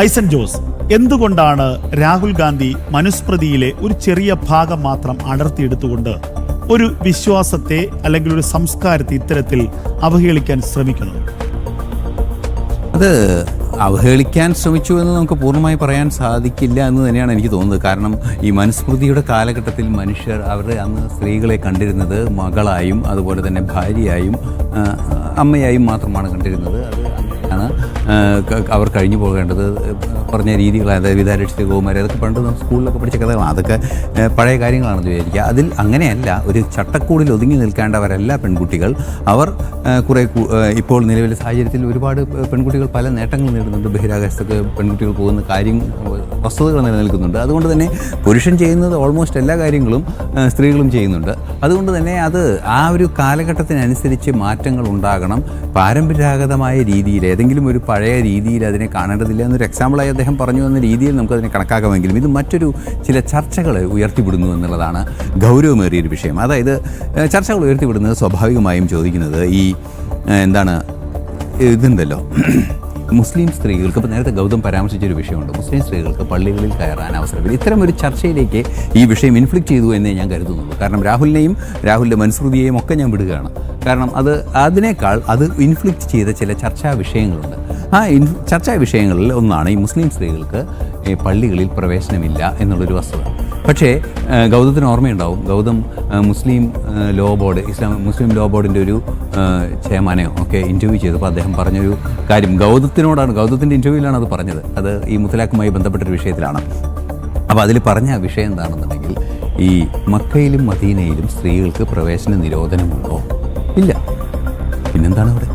ഐസൻ ജോസ്, എന്തുകൊണ്ടാണ് രാഹുൽ ഗാന്ധി മനുസ്മൃതിയിലെ ഒരു ചെറിയ ഭാഗം മാത്രം അടർത്തിയെടുത്തുകൊണ്ട് ഒരു വിശ്വാസത്തെ അല്ലെങ്കിൽ ഒരു സംസ്കാരത്തെ ഇത്തരത്തിൽ അവഹേളിക്കാൻ ശ്രമിക്കുന്നത്? അത് അവഹേളിക്കാൻ ശ്രമിച്ചു എന്ന് നമുക്ക് പൂർണ്ണമായി പറയാൻ സാധിക്കില്ല എന്ന് തന്നെയാണ് എനിക്ക് തോന്നുന്നത്. കാരണം ഈ മനുസ്മൃതിയുടെ കാലഘട്ടത്തിൽ മനുഷ്യർ അവരുടെ അന്ന് സ്ത്രീകളെ കണ്ടിരുന്നത് മകളായും അതുപോലെ തന്നെ ഭാര്യയായും അമ്മയായും മാത്രമാണ് കണ്ടിരുന്നത്. അത് അങ്ങനെയാണ് അവർ കഴിഞ്ഞു പോകേണ്ടത്. പറഞ്ഞ രീതികൾ, അതായത് വിധാരക്ഷിത ഗോമാരെ, അതൊക്കെ പണ്ട് സ്കൂളിലൊക്കെ പഠിച്ച കഥകളാണ്. അതൊക്കെ പഴയ കാര്യങ്ങളാണെന്ന് വിചാരിക്കുക. അതിൽ അങ്ങനെയല്ല, ഒരു ചട്ടക്കൂടിൽ ഒതുങ്ങി നിൽക്കേണ്ടവരല്ല പെൺകുട്ടികൾ. അവർ കുറേ ഇപ്പോൾ നിലവിലെ സാഹചര്യത്തിൽ ഒരുപാട് പെൺകുട്ടികൾ പല നേട്ടങ്ങൾ നേടുന്നുണ്ട്. ബഹിരാകാശത്തൊക്കെ പെൺകുട്ടികൾ പോകുന്ന വസ്തുതകൾ നിലനിൽക്കുന്നുണ്ട്. അതുകൊണ്ട് തന്നെ പുരുഷൻ ചെയ്യുന്നത് ഓൾമോസ്റ്റ് എല്ലാ കാര്യങ്ങളും സ്ത്രീകളും ചെയ്യുന്നുണ്ട്. അതുകൊണ്ട് തന്നെ അത് ആ ഒരു കാലഘട്ടത്തിനനുസരിച്ച് മാറ്റങ്ങൾ ഉണ്ടാകണം. പാരമ്പരാഗതമായ രീതിയിൽ ഏതെങ്കിലും ഒരു പഴയ രീതിയിൽ അതിനെ കാണേണ്ടതില്ല എന്നൊരു എക്സാമ്പിളായി അദ്ദേഹം പറഞ്ഞു എന്ന രീതിയിൽ നമുക്കതിനെ കണക്കാക്കാമെങ്കിലും ഇത് മറ്റൊരു ചില ചർച്ചകൾ ഉയർത്തിവിടുന്നു എന്നുള്ളതാണ് ഗൗരവമേറിയൊരു വിഷയം. അതായത് ചർച്ചകൾ ഉയർത്തിവിടുന്നത് സ്വാഭാവികമായും ചോദിക്കുന്നത് ഇതുണ്ടല്ലോ, മുസ്ലിം സ്ത്രീകൾക്ക്, ഇപ്പോൾ നേരത്തെ ഗൗതം പരാമർശിച്ചൊരു വിഷയമുണ്ട്, മുസ്ലിം സ്ത്രീകൾക്ക് പള്ളികളിൽ കയറാൻ അവസരമില്ല. ഇത്തരം ഒരു ചർച്ചയിലേക്ക് ഈ വിഷയം ഇൻഫ്ലിക്റ്റ് ചെയ്തു എന്നേ ഞാൻ കരുതുന്നുള്ളൂ. കാരണം രാഹുലിൻ്റെ മനുസ്മൃതിയെയും ഒക്കെ ഞാൻ വിടുകയാണ്. കാരണം അതിനേക്കാൾ അത് ഇൻഫ്ലിക്റ്റ് ചെയ്ത ചില ചർച്ചാ വിഷയങ്ങളുണ്ട്. ആ ചർച്ചാ വിഷയങ്ങളിൽ ഒന്നാണ് ഈ മുസ്ലിം സ്ത്രീകൾക്ക് പള്ളികളിൽ പ്രവേശനമില്ല എന്നുള്ളൊരു വസ്തുത. പക്ഷേ ഗൗതത്തിന് ഓർമ്മയുണ്ടാവും, ഗൗതം മുസ്ലിം ലോ ബോർഡിൻ്റെ ഒരു ചെയർമാനെയോ ഒക്കെ ഇൻ്റർവ്യൂ ചെയ്തപ്പോൾ അദ്ദേഹം പറഞ്ഞൊരു കാര്യം ഗൗതത്തിൻ്റെ ഇൻ്റർവ്യൂവിലാണ് അത് പറഞ്ഞത്. അത് ഈ മുത്തലാഖുമായി ബന്ധപ്പെട്ടൊരു വിഷയത്തിലാണ്. അപ്പോൾ അതിൽ പറഞ്ഞ വിഷയം എന്താണെന്നുണ്ടെങ്കിൽ, ഈ മക്കയിലും മദീനയിലും സ്ത്രീകൾക്ക് പ്രവേശന നിരോധനമുണ്ടോ? ഇല്ല. പിന്നെന്താണ് അവിടെ?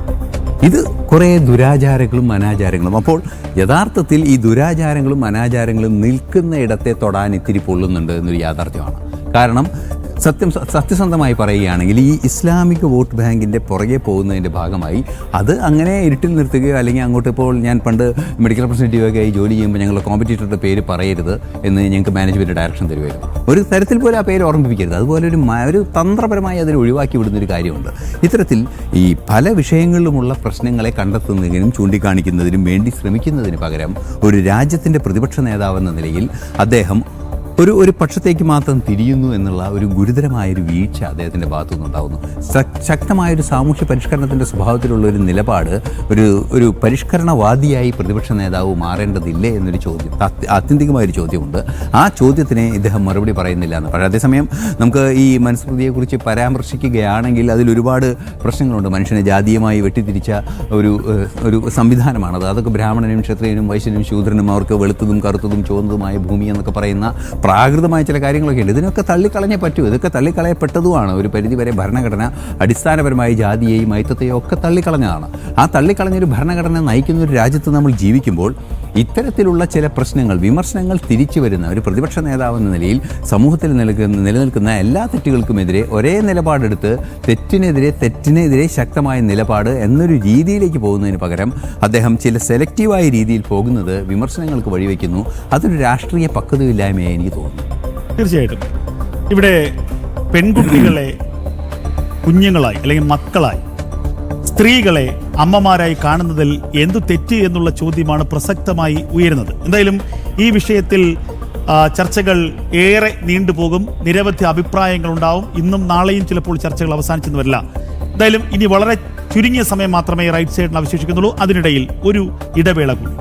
ഇത് കുറേ ദുരാചാരങ്ങളും അനാചാരങ്ങളും. അപ്പോൾ യഥാർത്ഥത്തിൽ ഈ ദുരാചാരങ്ങളും അനാചാരങ്ങളും നിൽക്കുന്ന ഇടത്തെ തൊടാൻ ഇത്തിരി പൊള്ളുന്നുണ്ട് എന്നൊരു യാഥാർത്ഥ്യമാണ്. കാരണം സത്യസന്ധമായി പറയുകയാണെങ്കിൽ ഈ ഇസ്ലാമിക വോട്ട് ബാങ്കിൻ്റെ പുറകെ പോകുന്നതിൻ്റെ ഭാഗമായി അത് അങ്ങനെ ഇരുട്ടിൽ നിർത്തുകയോ അല്ലെങ്കിൽ അങ്ങോട്ട്, ഇപ്പോൾ ഞാൻ പണ്ട് മെഡിക്കൽ റെപ്രസെൻറ്റേറ്റീവൊക്കെ ആയി ജോലി ചെയ്യുമ്പോൾ ഞങ്ങൾ കോമ്പറ്റീറ്ററുടെ പേര് പറയരുത് എന്ന് ഞങ്ങൾക്ക് മാനേജ്മെൻറ്റ് ഡയറക്ഷൻ തരുമായിരുന്നു. ഒരു തരത്തിൽ പോലും ആ പേര് ഓർമ്മിപ്പിക്കരുത്. അതുപോലെ ഒരു തന്ത്രപരമായി അതിനെ ഒഴിവാക്കി വിടുന്നൊരു കാര്യമുണ്ട്. ഇത്തരത്തിൽ ഈ പല വിഷയങ്ങളിലുമുള്ള പ്രശ്നങ്ങളെ കണ്ടെത്തുന്നതിനും ചൂണ്ടിക്കാണിക്കുന്നതിനും വേണ്ടി ശ്രമിക്കുന്നതിന് പകരം ഒരു രാജ്യത്തിൻ്റെ പ്രതിപക്ഷ നേതാവെന്ന നിലയിൽ അദ്ദേഹം ഒരു പക്ഷത്തേക്ക് മാത്രം തിരിയുന്നു എന്നുള്ള ഒരു ഗുരുതരമായൊരു വീഴ്ച അദ്ദേഹത്തിൻ്റെ ഭാഗത്തു നിന്നുണ്ടാകുന്നു. ശക്തമായൊരു സാമൂഹ്യ പരിഷ്കരണത്തിൻ്റെ സ്വഭാവത്തിലുള്ള ഒരു നിലപാട് ഒരു പരിഷ്കരണവാദിയായി പ്രതിപക്ഷ നേതാവ് മാറേണ്ടതില്ലേ എന്നൊരു ചോദ്യം, ആത്യന്തികമായൊരു ചോദ്യമുണ്ട്. ആ ചോദ്യത്തിന് ഇദ്ദേഹം മറുപടി പറയുന്നില്ല എന്ന് പറയാം. അതേസമയം നമുക്ക് ഈ മനുസ്മൃതിയെക്കുറിച്ച് പരാമർശിക്കുകയാണെങ്കിൽ അതിലൊരുപാട് പ്രശ്നങ്ങളുണ്ട്. മനുഷ്യനെ ജാതീയമായി വെട്ടിത്തിരിച്ച ഒരു സംവിധാനമാണത്. അതൊക്കെ ബ്രാഹ്മണനും ക്ഷത്രിയനും വൈശ്യനും ശൂദ്രനും അവർക്ക് വെളുത്തതും കറുത്തതും ചുവന്നതുമായ ഭൂമി എന്നൊക്കെ പറയുന്ന പ്രാകൃതമായ ചില കാര്യങ്ങളൊക്കെ ഉണ്ട്. ഇതിനൊക്കെ തള്ളിക്കളഞ്ഞേ പറ്റൂ. ഇതൊക്കെ തള്ളിക്കളയപ്പെട്ടതുമാണ്. ഒരു പരിധിവരെ ഭരണഘടന അടിസ്ഥാനപരമായി ജാതിയെയും ഐത്തത്തെയും ഒക്കെ തള്ളിക്കളഞ്ഞതാണ്. ആ തള്ളിക്കളഞ്ഞൊരു ഭരണഘടന നയിക്കുന്ന ഒരു രാജ്യത്ത് നമ്മൾ ജീവിക്കുമ്പോൾ ഇത്തരത്തിലുള്ള ചില പ്രശ്നങ്ങൾ, വിമർശനങ്ങൾ തിരിച്ചു വരുന്ന ഒരു പ്രതിപക്ഷ നേതാവെന്ന നിലയിൽ സമൂഹത്തിൽ നിലനിൽക്കുന്ന എല്ലാ തെറ്റുകൾക്കുമെതിരെ ഒരേ നിലപാടെടുത്ത് തെറ്റിനെതിരെ ശക്തമായ നിലപാട് എന്നൊരു രീതിയിലേക്ക് പോകുന്നതിന് പകരം അദ്ദേഹം ചില സെലക്റ്റീവായ രീതിയിൽ പോകുന്നത് വിമർശനങ്ങൾക്ക് വഴിവെക്കുന്നു. അതൊരു രാഷ്ട്രീയ പക്വതയില്ലായ്മയായി എനിക്ക് തോന്നുന്നു. തീർച്ചയായിട്ടും ഇവിടെ പെൺകുട്ടികളെ കുഞ്ഞുങ്ങളായി അല്ലെങ്കിൽ മക്കളായി, സ്ത്രീകളെ അമ്മമാരായി കാണുന്നതിൽ എന്തു തെറ്റ് എന്നുള്ള ചോദ്യമാണ് പ്രസക്തമായി ഉയരുന്നത്. എന്തായാലും ഈ വിഷയത്തിൽ ചർച്ചകൾ ഏറെ നീണ്ടുപോകും. നിരവധി അഭിപ്രായങ്ങൾ ഉണ്ടാവും. ഇന്നും നാളെയും ചിലപ്പോൾ ചർച്ചകൾ അവസാനിച്ചെന്ന് വരില്ല. എന്തായാലും ഇനി വളരെ ചുരുങ്ങിയ സമയം മാത്രമേ റൈറ്റ് സൈഡിന് അവശേഷിക്കുന്നുള്ളൂ. അതിനിടയിൽ ഒരു ഇടവേള കൂടി.